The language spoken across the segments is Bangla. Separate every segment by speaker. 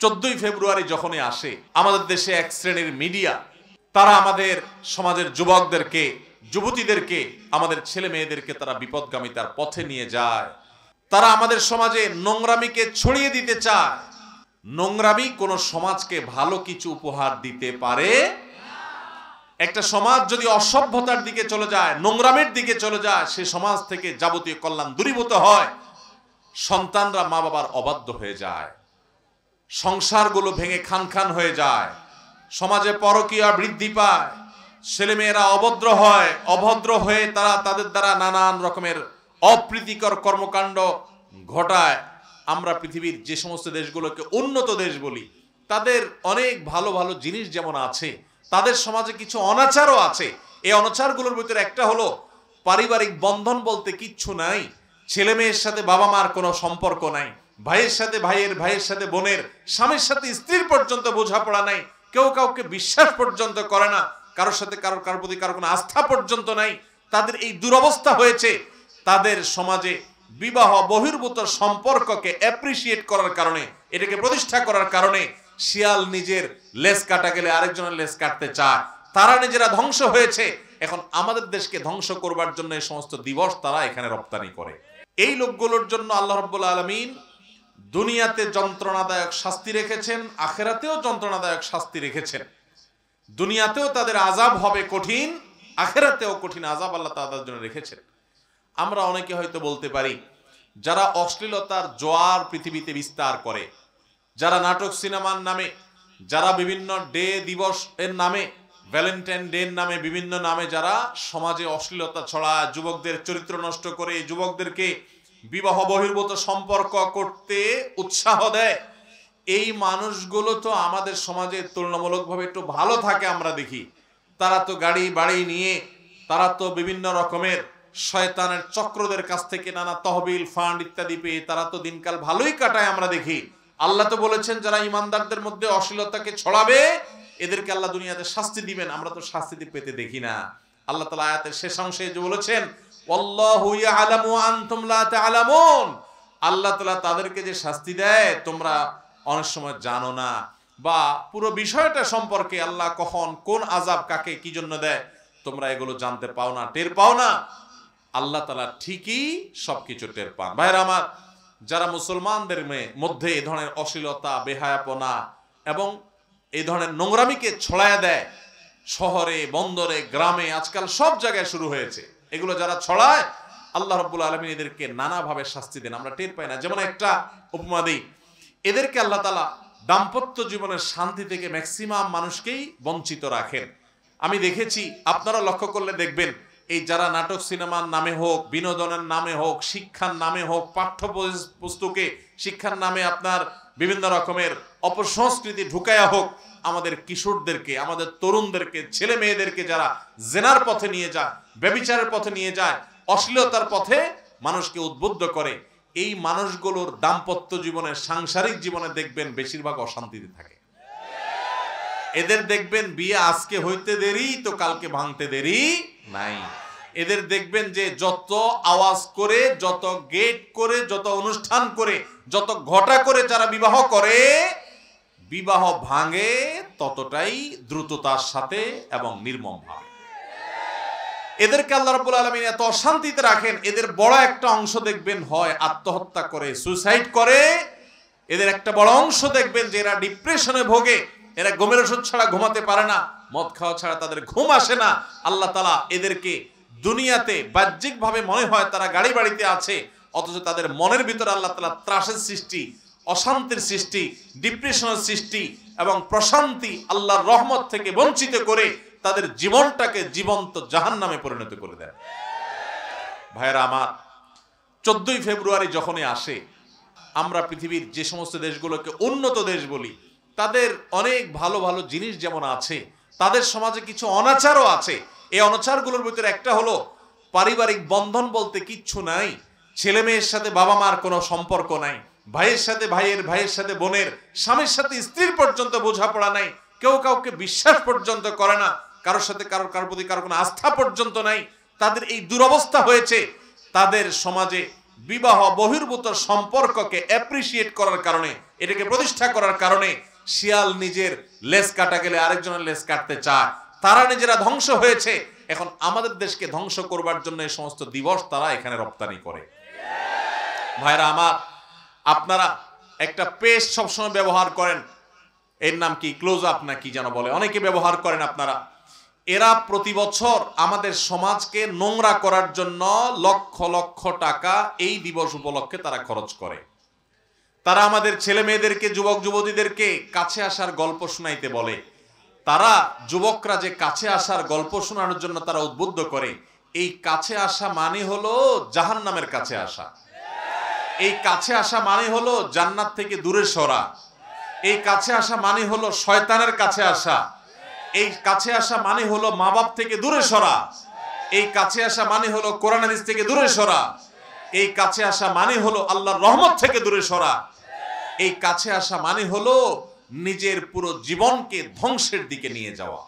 Speaker 1: 14ই ফেব্রুয়ারি যখনই আসে আমাদের দেশে এক শ্রেণীর মিডিয়া তারা আমাদের সমাজের যুবকদেরকে, যুবতীদেরকে, আমাদের ছেলে মেয়েদেরকে তারা বিপদগামিতার পথে নিয়ে যায়। তারা আমাদের সমাজে নোংরামিকে ছড়িয়ে দিতে চায়। নোংরামি কোনো সমাজকে ভালো কিছু উপহার দিতে পারে। একটা সমাজ যদি অসভ্যতার দিকে চলে যায়, নোংরামের দিকে চলে যায়, সে সমাজ থেকে যাবতীয় কল্যাণ দূরীভূত হয়। সন্তানরা মা বাবার অবাধ্য হয়ে যায়, সংসারগুলো ভেঙে খান খান হয়ে যায়, সমাজে পরকীয়া বৃদ্ধি পায়, ছেলেমেয়েরা অভদ্র হয়, অভদ্র হয়ে তারা তাদের দ্বারা নানান রকমের অপ্রীতিকর কর্মকাণ্ড ঘটায়। আমরা পৃথিবীর যে সমস্ত দেশগুলোকে উন্নত দেশ বলি, তাদের অনেক ভালো ভালো জিনিস যেমন আছে, তাদের সমাজে কিছু অনাচারও আছে। এই অনাচারগুলোর ভিতরে একটা হলো পারিবারিক বন্ধন বলতে কিচ্ছু নাই। ছেলে মেয়ের সাথে বাবা মার কোনো সম্পর্ক নাই, ভাইয়ের সাথে ভাইয়ের, ভাইয়ের সাথে বোনের, স্বামীর সাথে স্ত্রীর পর্যন্ত বোঝাপড়া নাই, কেউ কাউকে বিশ্বাস পর্যন্ত করে না, কারোর সাথে কারোর প্রতি কারোর কোনো আস্থা পর্যন্ত নাই। তাদের এই দুরবস্থা হয়েছে। তাদের সমাজে বিবাহ বহির্ভূত সম্পর্ককে অ্যাপ্রিসিয়েট করার কারণে, এটাকে প্রতিষ্ঠা করার কারণে শিয়াল নিজের লেজ কাটা গেলে আরেকজনের লেজ কাটতে চায়। তারা নিজেরা ধ্বংস হয়েছে। এখন আমাদের দেশকে ধ্বংস করবার জন্য এই সমস্ত দিবস তারা এখানে রপ্তানি করে। এই লোকগুলোর জন্য আল্লাহ রাব্বুল আলামিন দুনিয়াতে যন্ত্রণাদায়ক শাস্তি রেখেছেন, আখিরাতেও যন্ত্রণাদায়ক শাস্তি রেখেছেন। দুনিয়াতেও তাদের আযাব হবে কঠিন, আখিরাতেও কঠিন আযাব আল্লাহ তাদের জন্য রেখেছেন। আমরা অনেকে হয়তো বলতে পারি, যারা অশ্লীলতার জোয়ার পৃথিবীতে বিস্তার করে, যারা নাটক সিনেমার নামে, যারা বিভিন্ন ডে দিবস এর নামে, ভ্যালেন্টাইন ডে এর নামে, বিভিন্ন নামে যারা সমাজে অশ্লীলতা ছড়ায়, যুবকদের চরিত্র নষ্ট করে, যুবকদেরকে বিবাহ বহির্ভূত সম্পর্ক করতে উৎসাহ দেয়, এই মানুষগুলো তো আমাদের সমাজে তুলনামূলকভাবে একটু ভালো থাকে আমরা দেখি। তারা তো গাড়ি বাড়ি নিয়ে, তারা তো বিভিন্ন রকমের শয়তানের চক্রদের কাছ থেকে নানা তহবিল ফান্ড ইত্যাদি পেয়ে তারা তো দিনকাল ভালোই কাটায় আমরা দেখি। আল্লাহ তো বলেছেন যারা ইমানদারদের মধ্যে অশ্লীলতাকে ছড়াবে এদেরকে আল্লাহ দুনিয়াতে শাস্তি দিবেন। আমরা তো শাস্তি পেতে দেখি না। আল্লাহ তাআলা আয়াতের শেষ অংশে যে বলেছেন, ওয়াল্লাহু ইয়ালামু ওয়া আনতুম লা তা'লামুন, আল্লাহ তাআলা তাদেরকে যে শাস্তি দেয় তোমরা অনেক সময় জানো না, বা পুরো বিষয়টা সম্পর্কে আল্লাহ কখন কোন আযাব কাকে কি জন্য দেয় তোমরা এগুলো জানতে পাও না, টের পাও না। আল্লাহ তাআলা ঠিকই সবকিছু টের পান। ভাইরা আমার, যারা মুসলমানদের মধ্যে এই ধরনের অশ্লীলতা, বেহায়াপনা এবং এই ধরনের নোংরামিকে ছড়ায়া দেয়, শহরে, বন্দরে, গ্রামে, আজকাল সব জায়গায় শুরু হয়েছে, এগুলো যারা ছড়ায় আল্লাহ রাব্বুল আলামিন এদেরকে নানাভাবে শাস্তি দেন, আমরা টের পাই না। যেমন একটা উপমা দিই, এদেরকে আল্লাহ তাআলা দাম্পত্য জীবনের শান্তি থেকে ম্যাক্সিমাম মানুষকেই বঞ্চিত রাখেন। আমি দেখেছি, আপনারা লক্ষ্য করলে দেখবেন, এই যারা নাটক সিনেমার নামে হোক, বিনোদনের নামে হোক, শিক্ষার নামে হোক, পাঠ্য পুস্তকে শিক্ষার নামে আপনার বিভিন্ন রকমের অপসংস্কৃতি ঢুকায়া হোক, আমাদের কিশোরদেরকে, আমাদের তরুণদেরকে, ছেলে মেয়েদেরকে যারা জেনার পথে নিয়ে যায়, ব্যভিচারের পথে নিয়ে যায়, অশ্লীলতার পথে মানুষকে উদ্বুদ্ধ করে, এই মানুষগুলোর দাম্পত্য জীবনে, সাংসারিক জীবনে দেখবেন বেশিরভাগ অশান্তিতে থাকে। এদের দেখবেন বিয়ে আজকে হইতে দেরি তো কালকে ভাঙতে দেরি নাই। এদের দেখবেন যে যত আওয়াজ করে, যত গেট করে, যত অনুষ্ঠান করে, যত ঘটা করে যারা বিবাহ করে, বিবাহ ভাঙে ততটাই দ্রুততার সাথে এবং নির্মম ভাবে। এদেরকে আল্লাহ রাব্বুল আলামিন এত অশান্তিতে রাখেন, এদের বড় একটা অংশ দেখবেন হয় আত্মহত্যা করে, সুইসাইড করে। এদের একটা বড় অংশ দেখবেন যে এরা ডিপ্রেশনে ভোগে, এরা ঘুমের ওষুধ ছাড়া ঘুমাতে পারে না, মদ খাওয়া ছাড়া তাদের ঘুম আসে না। আল্লাহ তাআলা এদেরকে দুনিয়াতে বাহ্যিকভাবে মনে হয় তারা গাড়ি বাড়িতে আছে, অথচ তাদের মনের ভিতরে আল্লাহ তাআলা ত্রাসের সৃষ্টি, অশান্তির সৃষ্টি, ডিপ্রেশনের সৃষ্টি এবং প্রশান্তি, আল্লাহর রহমত থেকে বঞ্চিত করে তাদের জীবনটাকে জীবন্ত জাহান্নামে পরিণত করে দেয়। ভাইরা আমার, 14ই ফেব্রুয়ারি যখনই আসে আমরা পৃথিবীর যে সমস্ত দেশগুলোকে উন্নত দেশ বলি, তাদের অনেক ভালো ভালো জিনিস যেমন আছে, তাদের সমাজে কিছু অনাচারও আছে। এই অনাচারগুলোর ভিতরে একটা হলো পারিবারিক বন্ধন বলতে কিচ্ছু নাই। ছেলে মেয়ের সাথে বাবা মার কোনো সম্পর্ক নাই, ভাইয়ের সাথে ভাইয়ের, ভাইয়ের সাথে বোনের, স্বামীর সাথে স্ত্রীর পর্যন্ত বোঝাপড়া নাই, কেউ কাউকে বিশ্বাস পর্যন্ত করে না, কারোর সাথে কারোর প্রতি কারোর কোনো আস্থা পর্যন্ত নাই। তাদের এই দুরবস্থা হয়েছে। তাদের সমাজে বিবাহ বহির্ভূত সম্পর্ককে অ্যাপ্রিসিয়েট করার কারণে, এটাকে প্রতিষ্ঠা করার কারণে শিয়াল নিজের লেজ কাটা গেলে আরেকজনের লেজ কাটতে চায়, তারা নিজেরা ধ্বংস হয়েছে। এখন আমাদের দেশকে ধ্বংস করবার জন্য এই সমস্ত দিবস তারা এখানে রপ্তানি করে। ভাইরা আমার, আপনারা একটা পেস্ট সবসময় ব্যবহার করেন, এর নাম কি ক্লোজ আপ না কি যেন বলে, অনেকে ব্যবহার করেন আপনারা। এরা প্রতি বছর আমাদের সমাজকে নোংরা করার জন্য লক্ষ লক্ষ টাকা এই দিবস উপলক্ষে তারা খরচ করে। তারা আমাদের ছেলে মেয়েদেরকে, যুবক যুবতীদেরকে কাছে আসার গল্প শোনাইতে বলে। তারা যুবকরা যে কাছে আসার গল্প শোনানোর জন্য তারা উদ্বুদ্ধ করে। এই কাছে আসা মানে হলো জাহান্নামের কাছে আসা, এই কাছে আসা মানে হলো জান্নাত থেকে দূরে সরা, এই কাছে আসা মানে হলো শয়তানের কাছে আসা, এই কাছে আসা মানে হলো মা বাপ থেকে দূরে সরা, এই কাছে আসা মানে হলো কোরআন হাদিস থেকে দূরে সরা, এই কাছে আসা মানে হলো আল্লাহর রহমত থেকে দূরে সরা, এই কাছে আসা মানে হলো নিজের পুরো জীবনকে ধ্বংসের দিকে নিয়ে যাওয়া।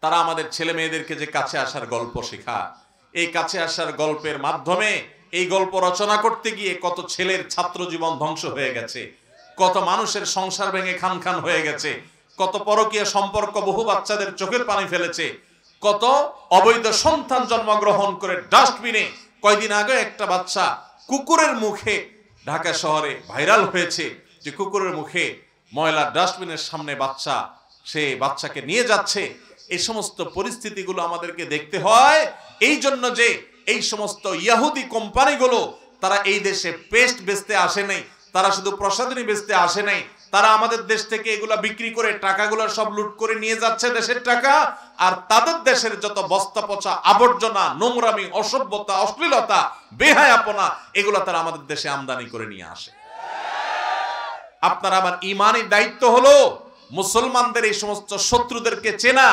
Speaker 1: তারা আমাদের ছেলে মেয়েদেরকে যে কাছে আসার গল্প শেখায়, এই কাছে আসার গল্পের মাধ্যমে এই গল্প রচনা করতে গিয়ে কত ছেলের ছাত্র জীবন ধ্বংস হয়ে গেছে, কত মানুষের সংসার ভেঙে খান খান হয়ে গেছে, কত পরকীয়া সম্পর্ক বহু বাচ্চাদের চোখের পানি ফেলেছে, কত অবৈধ সন্তান জন্মগ্রহণ করে ডাস্টবিনে। কয়দিন আগে একটা বাচ্চা কুকুরের মুখে ঢাকা শহরে ভাইরাল হয়েছে, যে কুকুরের মুখে ময়লা ডাস্টবিনের সামনে বাচ্চা, সে বাচ্চাকে নিয়ে যাচ্ছে। এই সমস্ত পরিস্থিতিগুলো আমাদেরকে দেখতে হয় এই জন্য যে এই সমস্ত ইয়াহুদি কোম্পানিগুলো তারা এই দেশে পেস্ট বেচতে আসে নাই, তারা শুধু প্রসাধনী বেচতে আসে নাই, তারা আমাদের দেশ থেকে এগুলা বিক্রি করে টাকাগুলো সব লুট করে নিয়ে যাচ্ছে, দেশের টাকা। আর তাদের দেশের যত বস্তা পচা আবর্জনা, নোংরামি, অসভ্যতা, অশ্লীলতা, বেহায়াপনা, এগুলো তারা আমাদের দেশে আমদানি করে নিয়ে আসে। আপনার আমার ইমানি দায়িত্ব হলো মুসলমানদের এই সমস্ত শত্রুদেরকে চেনা।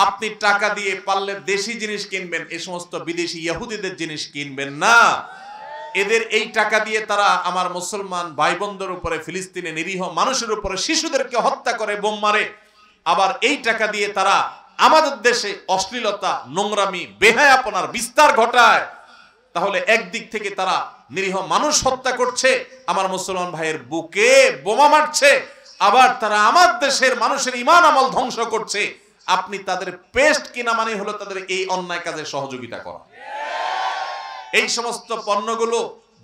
Speaker 1: আপনি টাকা দিয়ে পারলে দেশি জিনিস কিনবেন, এই সমস্ত বিদেশি ইহুদিদের জিনিস কিনবেন না। এদের এই টাকা দিয়ে তারা আমার মুসলমান ভাই বোনদের উপরে, ফিলিস্তিনে নিরীহ মানুষের উপরে, শিশুদেরকে হত্যা করে, বোম মারে। আবার এই টাকা দিয়ে তারা আমাদের দেশে অশ্লীলতা, নোংরামি, বেহায়াপনার বিস্তার ঘটায়। তাহলে একদিক থেকে তারা নিরীহ মানুষ হত্যা করছে, আমার মুসলমান ভাইয়ের বুকে বোমা মারছে, আবার তারা আমার দেশের মানুষের ঈমান আমল ধ্বংস করছে। আপনি তাদের পেস্ট কিনা মানে হলো তাদের এই অন্যায় কাজে সহযোগিতা করা। এই সমস্ত পণ্যগুলো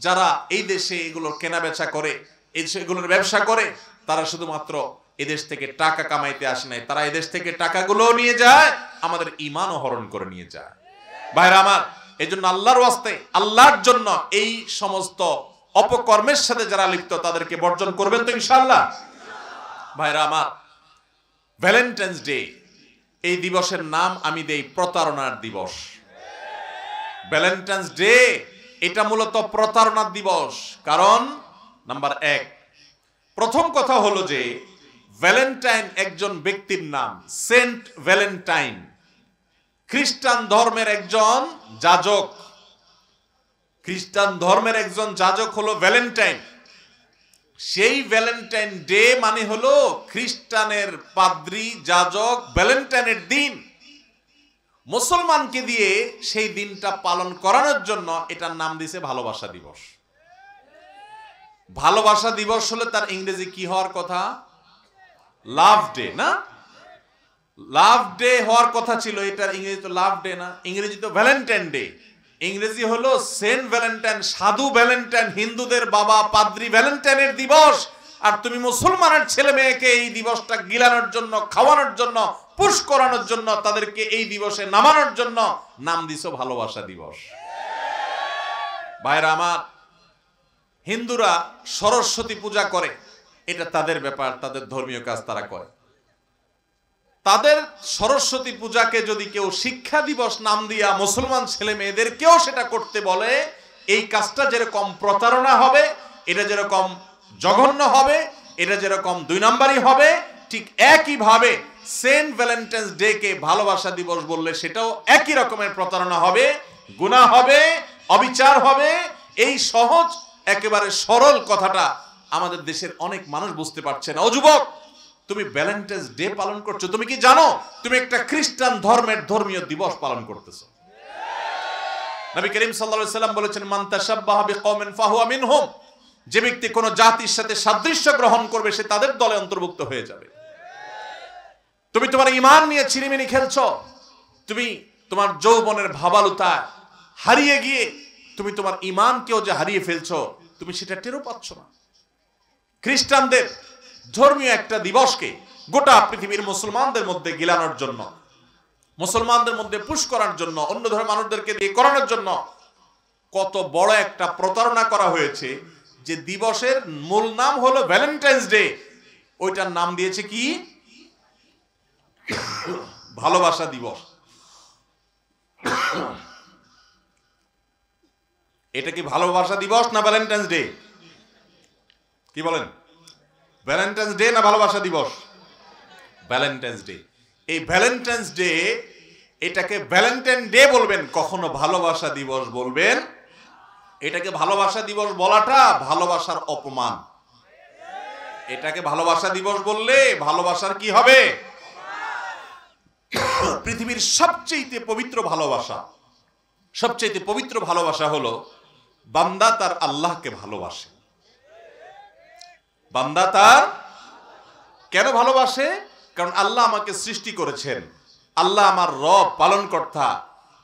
Speaker 1: যারা এই দেশে এগুলো কেনা বেচা করে, এগুলোর ব্যবসা করে, তারা শুধুমাত্র এদেশ থেকে টাকা কামাইতে আসে নাই, তারা এদেশ থেকে টাকাগুলো নিয়ে যায়, আমাদের ঈমানও হরণ করে নিয়ে যায়। ভাইরা আমার, এই জন্য আল্লাহর ওয়াস্তে, আল্লাহর জন্য এই সমস্ত অপকর্মের সাথে যারা লিপ্ত তাদেরকে বর্জন করবেন তো ইনশাআল্লাহ। ভাইরা আমার, ভ্যালেন্টাইন্স ডে এই দিবসের নাম আমি দেই প্রতারণার দিবস। ভ্যালেন্টাইন্স ডে এটা মূলত প্রতারণার দিবস। কারণ নাম্বার 1, প্রথম কথা হলো যে ভ্যালেন্টাইন একজন ব্যক্তির নাম, সেন্ট ভ্যালেন্টাইন খ্রিস্টান ধর্মের একজন যাজক। খ্রিস্টান ধর্মের একজন যাজক হলো ভ্যালেন্টাইন। সেই ভ্যালেন্টাইন ডে মানে হলো খ্রিস্টানের পাদ্রী, যাজক ভ্যালেন্টাইনের দিন। মুসলমানকে দিয়ে সেই দিনটা পালন করানোর জন্য এটার নাম দিয়েছে ভালোবাসা দিবস। ভালোবাসা দিবস হলে তার ইংরেজি কি হওয়ার কথা? লাভ ডে না? লাভ ডে হওয়ার কথা ছিল, এটার ইংরেজি তো লাভ ডে না, ইংরেজি তো ভ্যালেন্টাইন ডে। ইংরেজি হলো সেন্ট ভ্যালেন্টাইন, সাধু ভ্যালেন্টাইন, হিন্দুদের বাবা পাদ্রী ভ্যালেন্টাইনের দিবস। আর তুমি মুসলমানের ছেলে মেয়েকে এই দিবসটা গিলানোর জন্য, খাওয়ানোর জন্য, পুশ করানোর জন্য, তাদেরকে এই দিবসে নামানোর জন্য নাম দিছো ভালোবাসা দিবস। ভাইরা আমার, হিন্দুরা সরস্বতী পূজা করে, এটা তাদের ব্যাপার, তাদের ধর্মীয় কাজ তারা করে। তাদের সরস্বতী পূজাকে যদি কেউ শিক্ষা দিবস নাম দিয়া মুসলমান ছেলে মেয়েদেরকেও সেটা করতে বলে, এই কাজটা যেরকম প্রতারণা হবে, এটা যেরকম জঘন্য হবে, এটা যেরকম 2 নাম্বারই হবে, ঠিক একইভাবে সেন্ট ভ্যালেন্টাইন্স ডে কে ভালোবাসা দিবস বললে সেটাও একই রকমের প্রতারণা হবে, গুনাহ হবে, অবিচার হবে। এই সহজ একেবারে সরল কথাটা আমাদের দেশের অনেক মানুষ বুঝতে পারছে না। ও যুবক, তুমি ভ্যালেন্টাইন্স ডে পালন করছো, তুমি কি জানো তুমি একটা খ্রিস্টান ধর্মের ধর্মীয় দিবস পালন করতেছো? নবী করিম সাল্লাল্লাহু আলাইহি ওয়াসাল্লাম বলেছেন, মান তাশাব্বাহা বিকওমিন ফাহুয়া মিনহুম। যে ব্যক্তি কোনো জাতির সাথে সাদৃশ্য গ্রহণ করবে সে তাদের দলে অন্তর্ভুক্ত হয়ে যাবে। তুমি তোমার ঈমান নিয়ে ছিনিমিনি খেলছো, তুমি তোমার যৌবনের ভাবালুতা হারিয়ে গিয়ে তুমি তোমার ঈমানকেও যে হারিয়ে ফেলছো, তুমি সেটা টেরও পাচ্ছ না। খ্রিস্টানদের ধর্মীয় একটা দিবসকে গোটা পৃথিবীর মুসলমানদের মধ্যে গিলানোর জন্য, মুসলমানদের মধ্যে পুশ করার জন্য, অন্য ধর্মের মানুষদেরকে দিয়ে করানোর জন্য কত বড় একটা প্রতারণা করা হয়েছে যে দিবসের মূল নাম হলো ভ্যালেন্টাইন্স ডে, ওইটার নাম দিয়েছে কি ভালোবাসা দিবস। এটা কি ভালোবাসা দিবস না ভ্যালেন্টাইন্স ডে? কি বলেন, ভ্যালেন্টাইন্স ডে না ভালোবাসা দিবস? Valentine's day. এই ভ্যালেন্টাইন্স ডে, এটাকে ভ্যালেন্টাইন ডে বলবেন, কখনো ভালোবাসা দিবস বলবেন। এটাকে ভালোবাসা দিবস বলাটা ভালোবাসার অপমান। এটাকে ভালোবাসা দিবস বললে ভালোবাসার কি হবে? পৃথিবীর সবচেয়ে পবিত্র ভালোবাসা, সবচেয়ে পবিত্র ভালোবাসা হলো বান্দা তার আল্লাহকে ভালোবাসে। বান্দা তার কেন ভালোবাসে? কারণ আল্লাহ আমাকে সৃষ্টি করেছেন, আল্লাহ আমার রব পালনকর্তা,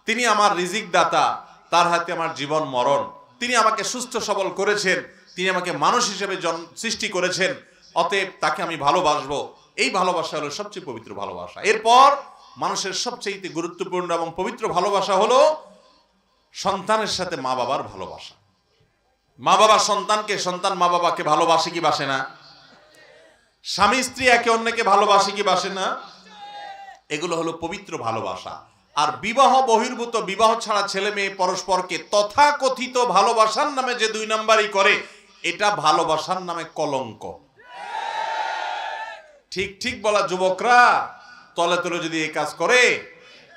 Speaker 1: তিনি আমার রিজিক দাতা, তার হাতে আমার জীবন মরণ, তিনি আমাকে সুস্থ সবল করেছেন, তিনি আমাকে মানুষ হিসেবে সৃষ্টি করেছেন, অতএব তাকে আমি ভালোবাসবো। এই ভালোবাসা হলো সবচেয়ে পবিত্র ভালোবাসা। এরপর মানুষের সবচেয়ে গুরুত্বপূর্ণ এবং পবিত্র ভালোবাসা হলো সন্তানের সাথে মা বাবার ভালোবাসা। মা বাবা সন্তানকে, সন্তান মা বাবাকে ভালোবাসে কি বাসে না? স্বামী স্ত্রী একে অন্যকে ভালোবাসে কি বাসে না? এগুলো হলো পবিত্র ভালোবাসা। আর বিবাহ বহির্ভূত, বিবাহ ছাড়া ছেলে মেয়ে পরস্পরকে তথাকথিত ভালোবাসার নামে যে দুই নাম্বারই করে, এটা ভালোবাসার নামে কলঙ্ক। ঠিক ঠিক বলা যুবকরা তলে তলে যদি এই কাজ করে,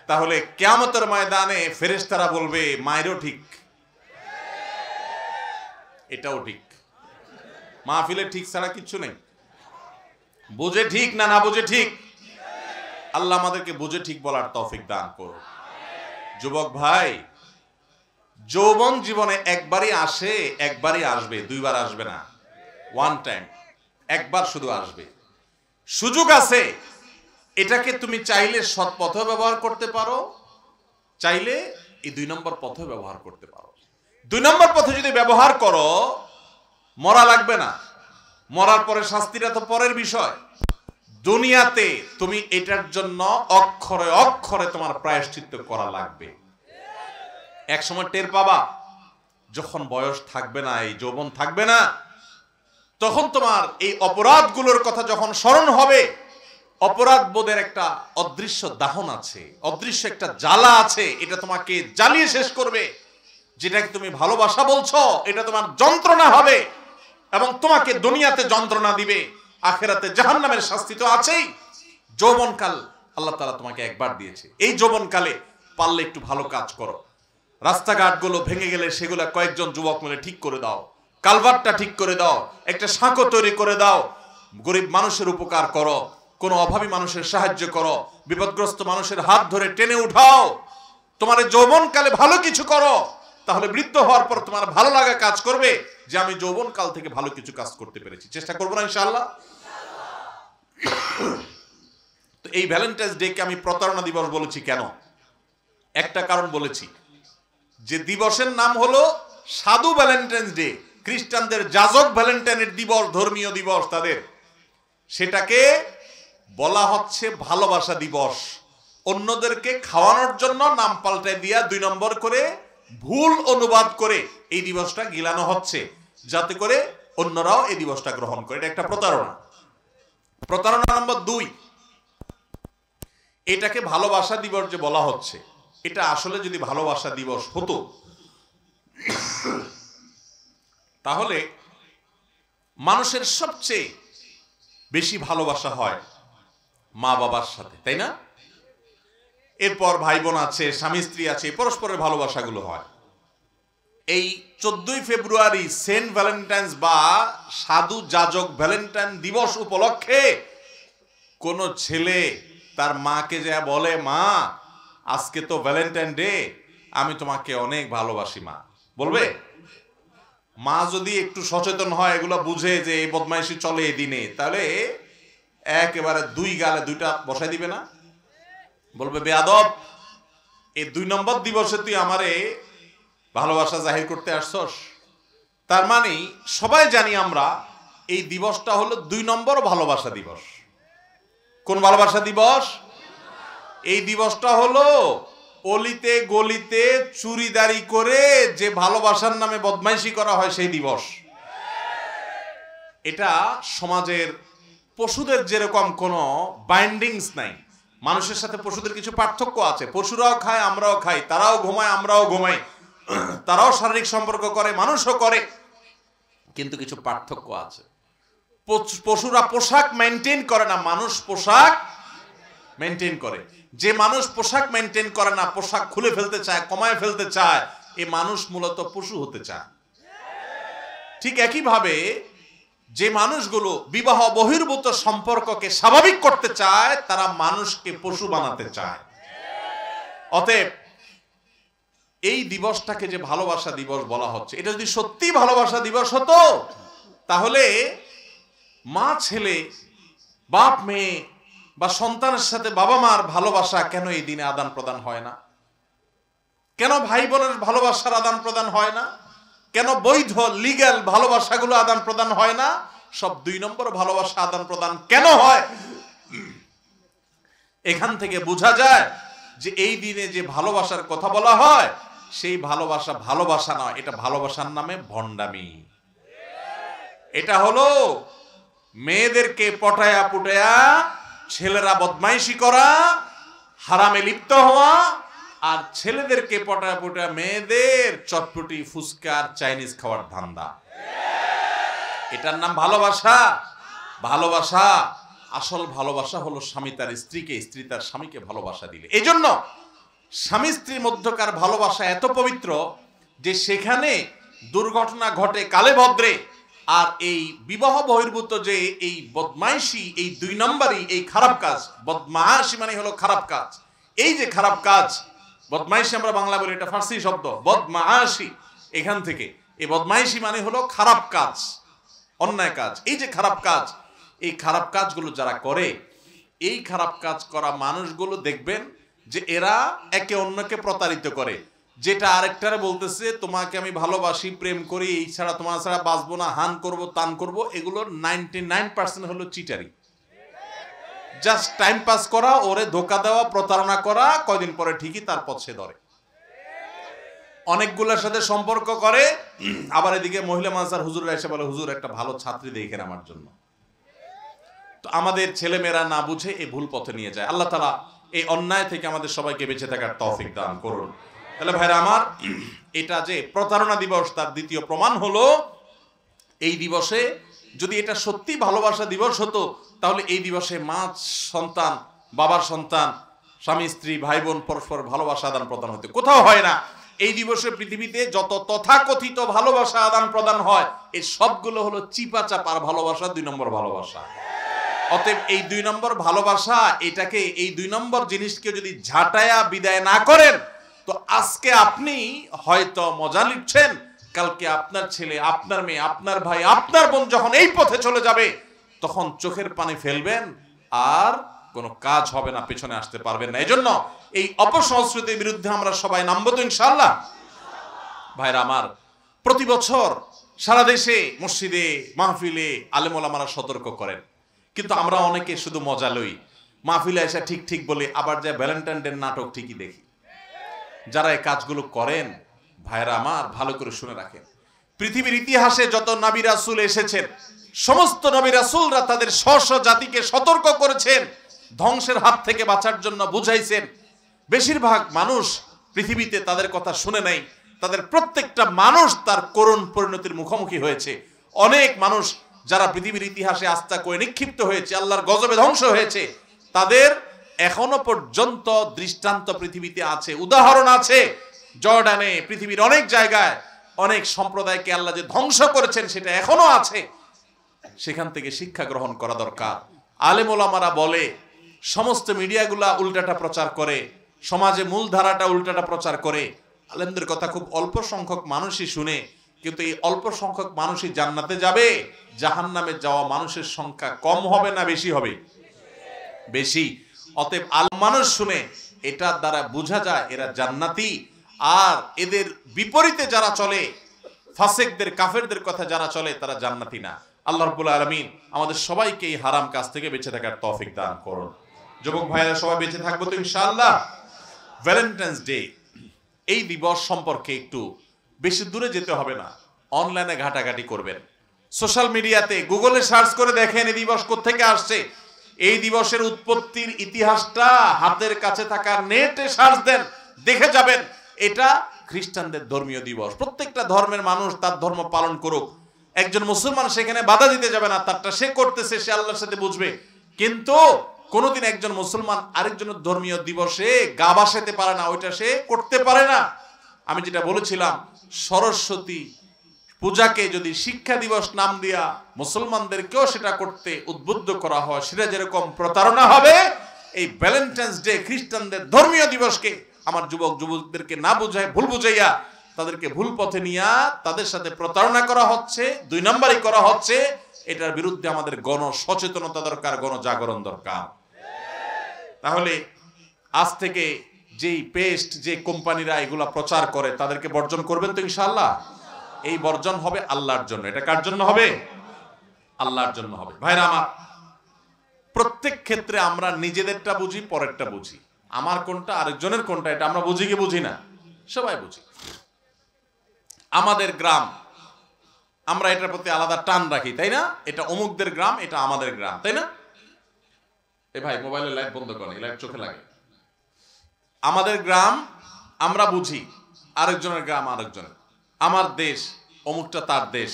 Speaker 1: তাহলে কিয়ামতের ময়দানে ফেরেশতারা বলবে মায়েরও ঠিক, এটাও ঠিক। মাহফিলে ঠিক ছাড়া কিচ্ছু নেই। বুঝে ঠিক না, না বুঝে ঠিক। আল্লাহ আমাদেরকে বুঝে ঠিক বলার তৌফিক দান করুন। যুবক ভাই, যৌবন জীবনে একবারই আসে, একবারই আসবে, দুইবার আসবে না। ওয়ান টাইম, একবার শুধু আসবে। সুযোগ আছে, এটাকে তুমি চাইলে সৎ পথে ব্যবহার করতে পারো, চাইলে এই 2 নম্বর পথে ব্যবহার করতে পারো। 2 নম্বর পথে যদি ব্যবহার করো, মরা লাগবে না, মরার পরে শাস্তিটা তো পরের বিষয়। দুনিয়াতে তুমি এটার জন্য অক্ষরে অক্ষরে তোমার প্রায়শ্চিত্ত করা লাগবে। এক সময় টের পাবা, যখন বয়স থাকবে না, এই যৌবন থাকবে না, তখন তোমার এই অপরাধগুলোর কথা যখন স্মরণ হবে, অপরাধ বোধের একটা অদৃশ্য দাহন আছে, অদৃশ্য একটা জ্বালা আছে, এটা তোমাকে জ্বালিয়ে শেষ করবে। যেটাকে তুমি ভালোবাসা বলছো, এটা তোমার যন্ত্রণা হবে এবং তোমাকে দুনিয়াতে যন্ত্রণা দিবে, আখেরাতে জাহান্নামের শাস্তি তো আছেই। যৌবনকাল আল্লাহ তাআলা তোমাকে একবার দিয়েছে, এই যৌবনকালে পারলে একটু ভালো কাজ করো। রাস্তাঘাটগুলো ভেঙে গেলে সেগুলো কয়েকজন যুবক মিলে ঠিক করে দাও, কালভার্টটা ঠিক করে দাও, একটা সাঁকো তৈরি করে দাও, গরিব মানুষের উপকার করো, কোনো অভাবী মানুষের সাহায্য করো, বিপদগ্রস্ত মানুষের হাত ধরে টেনে উঠাও। তোমার যৌবনকালে ভালো কিছু করো, তাহলে বৃদ্ধ হওয়ার পর তোমার ভালো লাগা কাজ করবে যে আমি যৌবনকাল থেকে ভালো কিছু কাজ করতে পেরেছি। চেষ্টা করবো না ইনশাআল্লাহ? তো এই ভ্যালেন্টাইন্স ডে কে আমি প্রতারণা দিবস বলেছি কেন? একটা কারণ বলেছি, যে দিবসের নাম হলো সাধু ভ্যালেন্টাইন্স ডে, খ্রিস্টানদের যাজক ভ্যালেন্টাইনের দিবস, ধর্মীয় দিবস তাদের, সেটাকে বলা হচ্ছে ভালোবাসা দিবস। অন্যদেরকে খাওয়ানোর জন্য নাম পাল্টায় দিয়া 2 নম্বর করে ভুল অনুবাদ করে এই দিবসটা গিলানো হচ্ছে, যাতে করে অন্যরাও এই দিবসটা গ্রহণ করে। এটা একটা প্রতারণা। প্রতারণা নম্বর 2, এটাকে ভালোবাসা দিবস যে বলা হচ্ছে, এটা আসলে যদি ভালোবাসা দিবস হতো, তাহলে মানুষের সবচেয়ে বেশি ভালোবাসা হয় মা বাবার সাথে, তাই না? এরপর ভাই বোন আছে, স্বামী স্ত্রী আছে, পরস্পরের ভালোবাসাগুলো হয়। এই 14ই ফেব্রুয়ারি সেন্ট ভ্যালেন্টাইন্স বা সাধু যাজক ভ্যালেন্টাইন দিবস উপলক্ষে কোন ছেলে তার মাকে যা বলে, মা আজকে তো ভ্যালেন্টাইন ডে, আমি তোমাকে অনেক ভালোবাসি মা, বলবে? মা যদি একটু সচেতন হয়, এগুলো বুঝে যে এই বদমাইশি চলে এই দিনে, তাহলে একেবারে 2 গালে 2টা বসাই দিবে না? বলবে, বেয়াদব, এই 2 নম্বর দিবসে তুই আমারে ভালোবাসা জাহির করতে আসছস। তার মানে সবাই জানি আমরা এই দিবসটা হলো 2 নম্বর ভালোবাসা দিবস। কোন ভালোবাসা দিবস? এই দিবসটা হলো অলিতে গলিতে চুরিদারি করে যে ভালোবাসার নামে বদমাইশি করা হয় সেই দিবস। এটা সমাজের পশুদের যেরকম কোনো বাইন্ডিংস নাই, মানুষের সাথে পশুদের কিছু পার্থক্য আছে। পশুরাও খায়, আমরাও খাই, তারাও ঘুমায়, আমরাও ঘুমাই, তারাও শারীরিক সম্পর্ক করে, মানুষও করে, কিন্তু কিছু পার্থক্য আছে। পশুরা পোশাক মেনটেন করে না, মানুষ পোশাক মেনটেন করে। যে মানুষ পোশাক মেনটেন করে না, পোশাক খুলে ফেলতে চায়, কমায় ফেলতে চায়, এই মানুষ মূলত পশু হতে চায়। ঠিক একইভাবে যে মানুষগুলো বিবাহ বহির্ভূত সম্পর্ককে স্বাভাবিক করতে চায়, তারা মানুষকে পশু বানাতে চায়। অতএব এই দিবসটাকে যে ভালোবাসা দিবস বলা হচ্ছে, এটা যদি সত্যি ভালোবাসা দিবস হতো, তাহলে মা ছেলে, বাপ মেয়ে বা সন্তানের সাথে বাবা মার ভালোবাসা কেন এই দিনে আদান প্রদান হয় না? কেন ভাই বোনের ভালোবাসার আদান প্রদান হয় না? কেন বৈধ লিগ্যাল ভালোবাসাগুলো আদান প্রদান হয় না? সব 2 নম্বর ভালোবাসা আদান প্রদান কেন হয়? এখান থেকে বোঝা যায় যে এই দিনে যে ভালোবাসার কথা বলা হয়, সেই ভালোবাসা ভালোবাসা নয়, এটা ভালোবাসার নামে ভণ্ডামি। এটা হলো মেয়েদেরকে পটায়া পুটায়া ছেলেরা বদমাইশি করা, হারামে লিপ্ত হওয়া, আর ছেলেদেরকে পটায়া পুটায়া মেয়েদের চটপটি ফুচকার চাইনিজ খাওয়ার ধান্দা। এটার নাম ভালোবাসা? ভালোবাসা, আসল ভালোবাসা হলো স্বামী তার স্ত্রীকে, স্ত্রী তার স্বামীকে ভালোবাসা দিলে। এই জন্য স্বামী স্ত্রীর মধ্যকার ভালোবাসা এত পবিত্র যে সেখানে দুর্ঘটনা ঘটে কালে ভদ্রে। আর এই বিবাহ বহির্ভূত যে এই বদমাইশি, এই 2 নম্বরই এই খারাপ কাজ। বদমাইশি মানে হলো খারাপ কাজ। এই যে খারাপ কাজ, বদমাইশি আমরা বাংলা বলি, এটা ফার্সি শব্দ, বদমাইশি এখান থেকে। এই বদমাইশি মানে হলো খারাপ কাজ, অন্যায় কাজ। এই যে খারাপ কাজ, এই খারাপ কাজগুলো যারা করে, এই খারাপ কাজ করা মানুষগুলো দেখবেন যে এরা একে অন্যকে প্রতারিত করে। যেটা আরেকটারে বলতেছে, তোমাকে আমি ভালোবাসি, প্রেম করি, এই ছাড়া তোমার ছাড়া বাঁচবো না, হান করব, তান করব, এগুলো 99% হলো চিটারি। জাস্ট টাইম পাস করা, ওরে ধোকা দেওয়া, প্রতারণা করা, কয়দিন পরে ঠিকই তার পথে ধরে। অনেকগুলোর সাথে সম্পর্ক করে, আবার এদিকে মহিলা মাদ্রাসার হুজুররা এসে বলে, হুজুর একটা ভালো ছাত্রী দেখেন আমার জন্য। তো আমাদের ছেলেমেয়েরা না বুঝে এই ভুল পথে নিয়ে যায়। আল্লাহ তাআলা এই অন্যায় থেকে আমাদের সবাইকে বেঁচে থাকার তৌফিক দান করুন। তাহলে ভাইরা আমার, এটা যে প্রতারণা দিবস, তার দ্বিতীয় প্রমাণ হলো এই দিবসে যদি এটা সত্যি ভালোবাসা দিবস হতো, তাহলে এই দিবসে মা সন্তান, বাবার সন্তান, স্বামী স্ত্রী, ভাই বোন পরস্পর ভালোবাসা আদান প্রদান হতো। কোথাও হয় না। এই দিবসে পৃথিবীতে যত তথাকথিত ভালোবাসা আদান প্রদান হয়, এই সবগুলো হলো চিপা চাপার ভালোবাসা, 2 নম্বর ভালোবাসা। অতএব এই 2 নম্বর ভালোবাসা, এটাকে এই 2 নম্বর জিনিসকে যদি ঝাঁটায়া বিদায় না করেন, তো আজকে আপনি হয়তো মজা নিচ্ছেন, কালকে আপনার ছেলে, আপনার মেয়ে, আপনার ভাই, আপনার বোন যখন এই পথে চলে যাবে, তখন চোখের পানি ফেলবেন, আর কোনো কাজ হবে না, পেছনে আসতে পারবেন না। এজন্য এই অপসংস্কৃতির বিরুদ্ধে আমরা সবাই নামবো তো ইনশাআল্লাহ। ভাইরা আমার, প্রতি বছর সারা দেশে মসজিদে মাহফিলে আলেম ওলামারা সতর্ক করেন, কিন্তু আমরা অনেকে শুধু মজা লই, মাহফিলে এসে ঠিক ঠিক বলি, আবার যা ভ্যালেন্টাইন ডে নাটক ঠিকই দেখি। যারা এই কাজগুলো করেন, ভাইরা আমার ভালো করে শুনে রাখেন, পৃথিবীর ইতিহাসে যত নবী রাসূল এসেছেন, সমস্ত নবী রাসূলরা তাদের স্ব জাতিকে সতর্ক করেছেন, ধ্বংসের হাত থেকে বাঁচার জন্য বুঝাইছেন। বেশিরভাগ মানুষ পৃথিবীতে তাদের কথা শুনে নাই। তাদের প্রত্যেকটা মানুষ তার করুণ পরিণতির মুখোমুখি হয়েছে। অনেক মানুষ যারা পৃথিবীর ইতিহাসে আস্থা করে নিক্ষিপ্ত হয়েছে, আল্লাহর গজবে ধ্বংস হয়েছে, তাদের এখনো পর্যন্ত দৃষ্টান্ত পৃথিবীতে আছে, উদাহরণ আছে। জর্ডানে, পৃথিবীর অনেক জায়গায় অনেক সম্প্রদায়কে আল্লাহ যে ধ্বংস করেছেন, সেটা এখনো আছে। সেখান থেকে শিক্ষা গ্রহণ করা দরকার। আলেম ওলামারা বলে, সমস্ত মিডিয়াগুলা উল্টাটা প্রচার করে, সমাজে মূল ধারাটা উল্টাটা প্রচার করে। আলেমদের কথা খুব অল্প সংখ্যক মানুষই শুনে, কিন্তু এই অল্প সংখ্যক মানুষই জান্নাতে যাবে, জাহান্নামে যাওয়া মানুষের সংখ্যা কম হবে না বেশি হবে? বেশি। অতএব আল মানুষ শুনে এটার দ্বারা বোঝা যায় এরা জান্নাতি। আর এদের বিপরীতে যারা চলে, ফাসিকদের কাফেরদের কথা যারা চলে, তারা জান্নাতি না। আল্লাহ রাব্বুল আলামিন আমাদের সবাইকে এই হারাম কাজ থেকে বেঁচে থাকার তৌফিক দান করুন। যুবক ভাইরা সবাই বেঁচে থাকবো তো ইনশাআল্লাহ। ভ্যালেন্টাইন্স ডে, এই দিবস সম্পর্কে একটু বেশি দূরে যেতে হবে না, অনলাইনে ঘাটাঘাটি করবেন, সোশ্যাল মিডিয়াতে গুগলে সার্চ করে দেখেন এই দিবস কোত্থেকে আসছে। এই দিবসের উৎপত্তির ইতিহাসটা হাতের কাছে থাকা নেটে সার্চ দেন, দেখে যাবেন এটা খ্রিস্টানদের ধর্মীয় দিবস। প্রত্যেকটা ধর্মের মানুষ তার ধর্ম পালন করুক, একজন মুসলমান সেখানে বাধা দিতে যাবে না, তারটা সে করতেছে, সে আল্লাহর সাথে বুঝবে। কিন্তু কোনোদিন একজন মুসলমান আরেকজনের ধর্মীয় দিবসে গা ভাসাতে পারে না, ওইটা সে করতে পারে না। আমি যেটা বলেছিলাম, সরস্বতী পূজাকে যদি শিক্ষা দিবস নাম দিয়া মুসলমানদেরকেও সেটা করতে উদ্বুদ্ধ করা হয়, সেটা যেরকম প্রতারণা হবে, এই ভ্যালেন্টাইন্স ডে খ্রিস্টানদের ধর্মীয় দিবসকে আমার যুবক যুবকদেরকে না বুঝায়, ভুল বুঝাইয়া তাদেরকে ভুল পথে নিয়ে তাদের সাথে প্রতারণা করা হচ্ছে, 2 নম্বরই করা হচ্ছে। এটার বিরুদ্ধে আমাদের গণ সচেতনতা দরকার, গণজাগরণ দরকার। তাহলে আজ থেকে যেই পেস্ট, যে কোম্পানিরা এগুলা প্রচার করে, তাদেরকে বর্জন করবেন তো ইনশাআল্লাহ। এই বর্জন হবে আল্লাহর জন্য। এটা কার জন্য হবে? আল্লাহর জন্য হবে। ভাইরা আমার, প্রত্যেক ক্ষেত্রে আমরা নিজেদেরটা বুঝি, পরেরটা বুঝি। আমার কোনটা আরেকজনের কোনটা এটা আমরা বুঝি কি বুঝি না? সবাই বুঝি। আমাদের গ্রাম, আমরা এটার প্রতি আলাদা টান রাখি, তাই না? এটা অমুকদের গ্রাম, এটা আমাদের গ্রাম, তাই না? এ ভাই মোবাইলের লাইট বন্ধ করেন, লাইট চোখে লাগে। আমাদের গ্রাম আমরা বুঝি, আরেকজনের গ্রাম আরেকজনের। আমার দেশ, অমুকটা তার দেশ,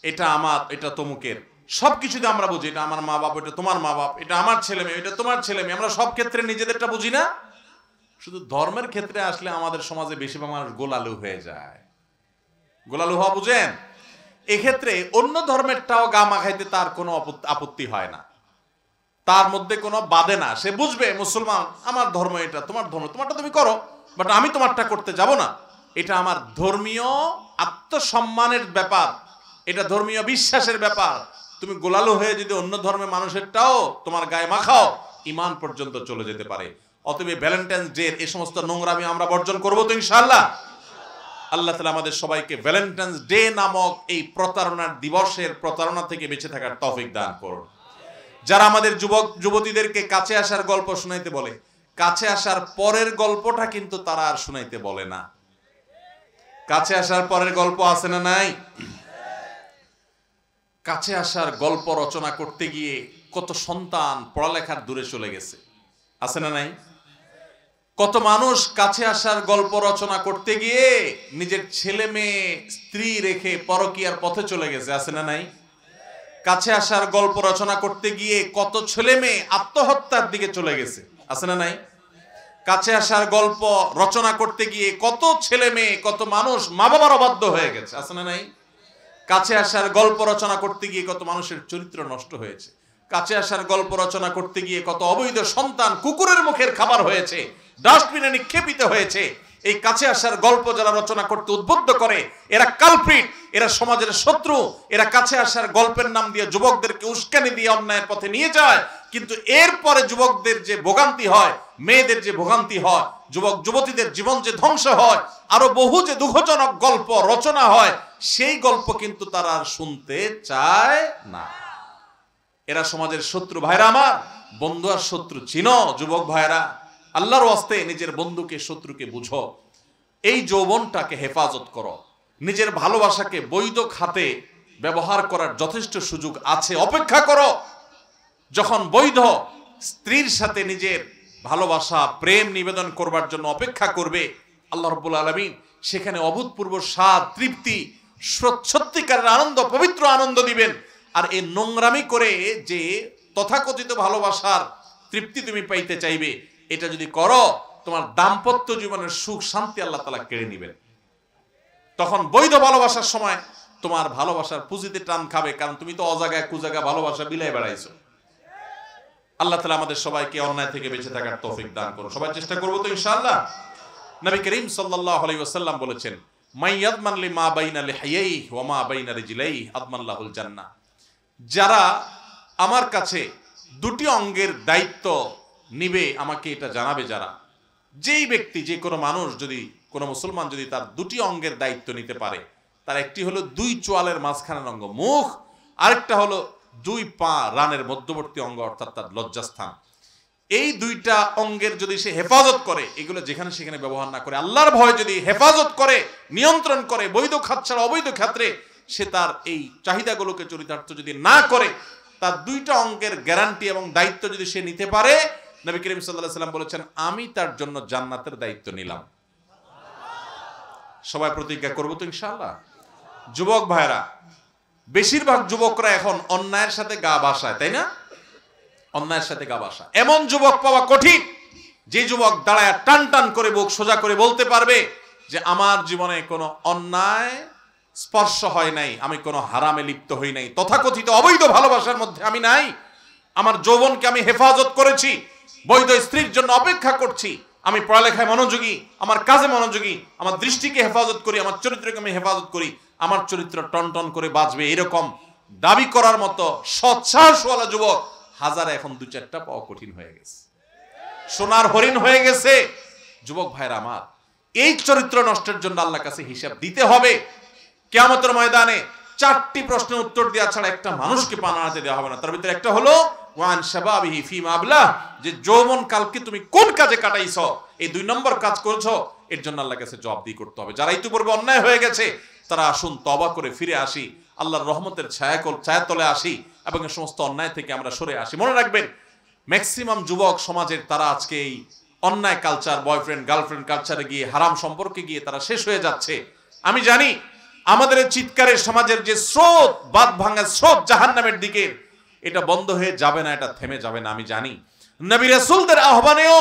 Speaker 1: এটা আমার, এটা তমুকের। সবকিছুতে আমরা বুঝি, এটা আমার মা বাপ, এটা তোমার মা বাপ, এটা আমার ছেলে মেয়ে, এটা তোমার ছেলে মেয়ে। আমরা সব ক্ষেত্রে নিজেদেরটা বুঝি না। শুধু ধর্মের ক্ষেত্রে আসলে আমাদের সমাজে বেশিরভাগ মানুষ গোলালু হয়ে যায়। গোলালু হওয়া বুঝেন? এক্ষেত্রে অন্য ধর্মেরটাও গা মাখাইতে তার কোনো আপত্তি হয় না, তার মধ্যে কোনো বাধে না। সে বুঝবে মুসলমান, আমার ধর্ম এটা, তোমার ধর্ম, তোমারটা তুমি করো, বাট আমি তোমারটা করতে যাব না। এটা আমার ধর্মীয় আত্মসম্মানের ব্যাপার, এটা ধর্মীয় বিশ্বাসের ব্যাপার। তুমি গোলালু হয়ে যদি অন্য ধর্মের মানুষেরটাও তোমার গায়ে মাখাও, ঈমান পর্যন্ত চলে যেতে পারে। অতএব ভ্যালেন্টাইন্স ডে এই সমস্ত নোংরামি আমরা বর্জন করবো তো ইনশাআল্লাহ। আল্লাহ তাআলা আমাদের সবাইকে ভ্যালেন্টাইন্স ডে নামক এই প্রতারণার দিবসের প্রতারণা থেকে বেঁচে থাকার তৌফিক দান করুন। যারা আমাদের যুবক যুবতীদেরকে কাছে আসার গল্প শোনাইতে বলে, কাছে আসার পরের গল্পটা কিন্তু তারা আর শোনাইতে বলে না। কাছে আসার পরের গল্প আছে না নাই? কাছে আসার গল্প রচনা করতে গিয়ে কত সন্তান পড়ালেখার দূরে চলে গেছে, আছে না নাই? কত মানুষ কাছে আসার গল্প রচনা করতে গিয়ে নিজের ছেলে মেয়ে স্ত্রী রেখে পরকীয়ার পথে চলে গেছে, আছে না নাই? কাছে আসার গল্প রচনা করতে গিয়ে কত ছেলে মেয়ে আত্মহত্যার দিকে চলে গেছে, আছে না নাই? কাছে আসার গল্প রচনা করতে গিয়ে কত ছেলে মেয়ে, কত মানুষ মা বাবার অবাধ্য হয়ে গেছে, আছে না নাই? কাছে আসার গল্প রচনা করতে গিয়ে কত মানুষের চরিত্র নষ্ট হয়েছে। কাছে আসার গল্প রচনা করতে গিয়ে কত অবৈধ সন্তান কুকুরের মুখের খাবার হয়েছে, ডাস্টবিনে নিক্ষেপিত হয়েছে। এই কাছে আসার গল্প যারা রচনা করতে উদ্বুদ্ধ করে, এরা কালপ্রিট, এরা সমাজের শত্রু। এরা কাছে আসার গল্পের নাম দিয়ে যুবকদেরকে উস্কানি দিয়ে অন্যায়ের পথে নিয়ে যায়। কিন্তু এরপরে যুবকদের যে ভোগান্তি হয়, মেয়েদের যে ভোগান্তি হয়, যুবক যুবতীদের জীবন যে ধ্বংস হয়, আরো বহু যে দুঃখজনক গল্প রচনা হয়, সেই গল্প কিন্তু তারা আর শুনতে চায় না। এরা সমাজের শত্রু। ভাইরা আমার, বন্ধু আর শত্রু চিনো যুবক ভাইরা। আল্লাহর ওয়াস্তে নিজের বন্ধুকে শত্রুকে বুঝো। এই যৌবনটাকে হেফাজত করো। নিজের ভালোবাসাকে বৈধ খাতে ব্যবহার করার যথেষ্ট সুযোগ আছে, অপেক্ষা করো। যখন বৈধ স্ত্রীর সাথে নিজের ভালোবাসা প্রেম নিবেদন করবার জন্য অপেক্ষা করবে, আল্লাহ রাব্বুল আলামিন সেখানে অভূতপূর্ব স্বাদ, তৃপ্তি, সত্যিকারের আনন্দ, পবিত্র আনন্দ দিবেন। আর এই নোংরামি করে যে তথাকথিত ভালোবাসার তৃপ্তি তুমি পাইতে চাইবে, এটা যদি করো, তোমার দাম্পত্য জীবনের সুখ শান্তি আল্লাহ তাআলা কেড়ে নেবেন। তখন বৈধ ভালোবাসার সময় তোমার ভালোবাসার পুঁজিতে টান খাবে, কারণ তুমি তো অজাগায় কুজাগা ভালোবাসা বিলাই বেড়াইছো। আল্লাহ তাআলা আমাদের সবাইকে অন্যায় থেকে বেঁচে থাকার তৌফিক দান করুন। সবাই চেষ্টা করবো তো ইনশাআল্লাহ। নবী করিম সাল্লাল্লাহু আলাইহি ওয়াসাল্লাম বলেছেন, মাইয়াদমান লিমা বাইনা লিহাইহি ওয়া মা বাইনা রিজলাইহি আদমাল্লাহুল জান্নাহ। যারা আমার কাছে দুটি অঙ্গের দায়িত্ব নিবে, আমাকে এটা জানাবে, যারা, যেই ব্যক্তি, যে কোনো মানুষ যদি, কোনো মুসলমান যদি তার দুটি অঙ্গের দায়িত্ব নিতে পারে, তার একটি হলো দুই চোয়ালের মাঝখানের অঙ্গ মুখ, আরেকটা হলো দুই পা রানের মধ্যবর্তী অঙ্গ অর্থাৎ তার লজ্জাস্থান। এই দুইটা অঙ্গের যদি সে হেফাজত করে, এগুলো যেখানে সেখানে ব্যবহার না করে, আল্লাহর ভয় যদি হেফাজত করে, নিয়ন্ত্রণ করে, বৈধ খাত ছাড়া অবৈধ ক্ষেত্রে সে তার এই চাহিদাগুলোকে চরিতার্থ যদি না করে, তার দুইটা অঙ্গের গ্যারান্টি এবং দায়িত্ব যদি সে নিতে পারে, নবী করিম সাল্লাল্লাহু আলাইহি ওয়াসাল্লাম বলেছেন, আমি তার জন্য জান্নাতের দায়িত্ব নিলাম। সবাই প্রতিজ্ঞা করবো তো ইনশাআল্লাহ? যুবক ভাইরা, বেশিরভাগ যুবকরা এখন অন্যায়ের সাথে গা ভাসায়, তাই না? অন্যায়ের সাথে গা ভাসা। এমন যুবক পাওয়া কঠিন যে যুবক দাঁড়ায় টান টান করে বুক সোজা করে বলতে পারবে যে আমার জীবনে কোনো অন্যায় স্পর্শ হয় নাই, আমি কোনো হারামে লিপ্ত হই নাই, তথাকথিত অবৈধ ভালোবাসার মধ্যে আমি নাই, আমার যৌবনকে আমি হেফাজত করেছি, বৈধ স্ত্রীর জন্য অপেক্ষা করছি, আমি পড়ালেখায় মনোযোগী, আমার কাজে মনোযোগী, আমার দৃষ্টিকে হেফাজত করি, আমার চরিত্রকে আমি হেফাজত করি, আমার চরিত্র টন টন করে বাঁচবে, এরকম দাবি করার মতো সৎসাহসওয়ালা যুবক হাজারে এখন দু চারটা পাওয়া কঠিন হয়ে গেছে, সোনার হরিণ হয়ে গেছে। যুবক ভাইরা আমার, এই চরিত্র নষ্টের জন্য আল্লাহর কাছে হিসাব দিতে হবে। কিয়ামতের ময়দানে চারটি প্রশ্নের উত্তর দেওয়া ছাড়া একটা মানুষকে পা নাড়াতে দেওয়া হবে না। তার ভিতরে একটা হলো ওয়ান শাবাবিহি ফিমা আবলাহ, যে যৌবন কালকে তুমি কোন কাজে কাটাইছো, এই 2 নম্বর কাজ করেছো, এর জন্য আল্লাহর কাছে জবাবদিহি করতে হবে। যারা ইতিপূর্বে অন্যায় হয়ে গেছে তারা আসুন তওবা করে ফিরে আসি, আল্লাহর রহমতের ছায়াতলে আসি এবং এই সমস্ত অন্যায় থেকে আমরা সরে আসি। মনে রাখবেন, ম্যাক্সিমাম যুবক সমাজের তারা আজকে এই অন্যায় কালচার, বয়ফ্রেন্ড গার্লফ্রেন্ড কালচারে গিয়ে, হারাম সম্পর্কে গিয়ে তারা শেষ হয়ে যাচ্ছে। আমি জানি আমাদের চিৎকারের সমাজের যে স্রোত, বাঁধ ভাঙার স্রোত জাহান্নামের দিকে, এটা বন্ধ হয়ে যাবে না, এটা থেমে যাবে না। আমি জানি নবী রাসূলদের আহ্বানেও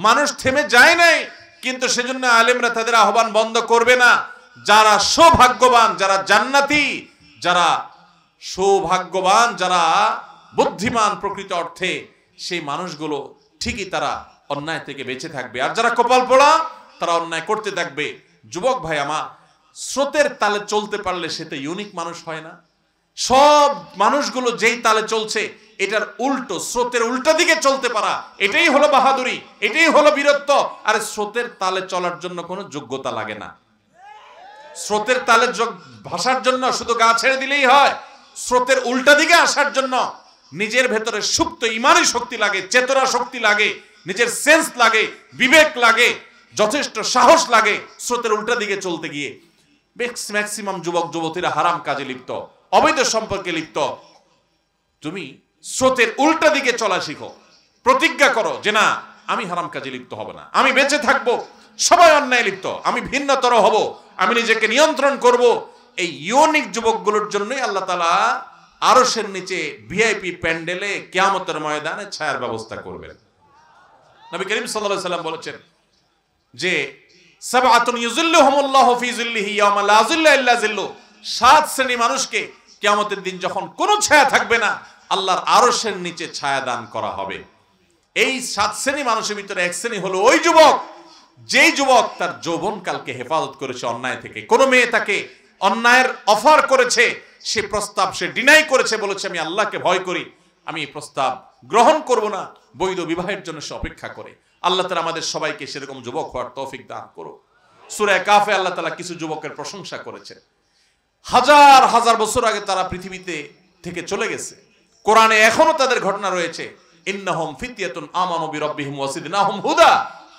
Speaker 1: মানুষ থেমে যায় নাই, কিন্তু সেজন্য আলেমরা তাদের আহ্বান বন্ধ করবে না। যারা সৌভাগ্যবান, যারা জান্নাতি, যারা সৌভাগ্যবান, যারা বুদ্ধিমান প্রকৃত অর্থে, সেই মানুষগুলো ঠিকই তারা অন্যায় থেকে বেঁচে থাকবে, আর যারা কপাল পোড়া তারা অন্যায় করতে থাকবে। যুবক ভাই আমার, স্রোতের তালে চলতে পারলে সে তো ইউনিক মানুষ হয় না। সব মানুষগুলো যেই তালে চলছে, এটার উল্টো, স্রোতের উল্টা দিকে চলতে পারা, এটাই হলো বাহাদুরি, এটাই হলো বীরত্ব। আর স্রোতের তালে চলার জন্য কোনো যোগ্যতা লাগে না। স্রোতের তালে ভাসার জন্য শুধু গা ছেড়ে দিলেই হয়। স্রোতের উল্টা দিকে আসার জন্য নিজের ভেতরে সুপ্ত ইমানি শক্তি লাগে, চেতনা শক্তি লাগে, নিজের সেন্স লাগে, বিবেক লাগে, যথেষ্ট সাহস লাগে স্রোতের উল্টা দিকে চলতে গিয়ে। ম্যাক্সিমাম যুবক যুবতীরা হারাম কাজে লিপ্ত, অবৈধ সম্পর্কে লিপ্ত। তুমি স্রোতের উল্টা দিকে চলা শিখো, প্রতিজ্ঞা করো যে না, আমি হারাম কাজে লিপ্ত হব না, আমি বেঁচে থাকবো, সবাই অন্যায় লিপ্ত, আমি ভিন্নতর হব, আমি নিজেকে নিয়ন্ত্রণ করব। এই ইউনিক যুবকগুলোর জন্যই আল্লাহ তাআলা আরশের নিচে ভিআইপি প্যান্ডেলে কিয়ামতের ময়দানে ছায়ার ব্যবস্থা করবেন। নবী করিম সাল্লাল্লাহু আলাইহি ওয়াসাল্লাম বলেছেন যে সাবআতুন ইউযিল্লুহুমুল্লাহু ফি যিল্লিহি ইয়াওমা লা যিল্লা ইল্লা যিল্লু, 7 শ্রেণী মানুষকে কিয়ামতের দিন যখন কোনো ছায়া থাকবে না, আল্লাহর আরশের নিচে ছায়া দান করা হবে। এই 7 শ্রেণী মানুষের ভিতরে এক শ্রেণী হলো ওই যুবক, যেই যুবক তার যৌবনকালকে হেফাজত করেছে অন্যায় থেকে। কোন মেয়ে তাকে অন্যায়ের অফার করেছে, সে প্রস্তাব সে ডিনাই করেছে, বলেছে আমি আল্লাহকে ভয় করি, আমি এই প্রস্তাব গ্রহণ করব না, বৈধ বিবাহের জন্য সে অপেক্ষা করে। আল্লাহ তাআলা আমাদের সবাইকে সেরকম যুবক হওয়ার তৌফিক দান করো। সূরা কাফে আল্লাহ তাআলা কিছু যুবকের প্রশংসা করেছেন, হাজার হাজার বছর আগে তারা পৃথিবীতে থেকে চলে গেছে, কোরআনে এখনো তাদের ঘটনা রয়েছে। ইন্নাহুম ফিতয়াতুন আমানু বিরাব্বিহিম ওয়া জিদনাহুম হুদা,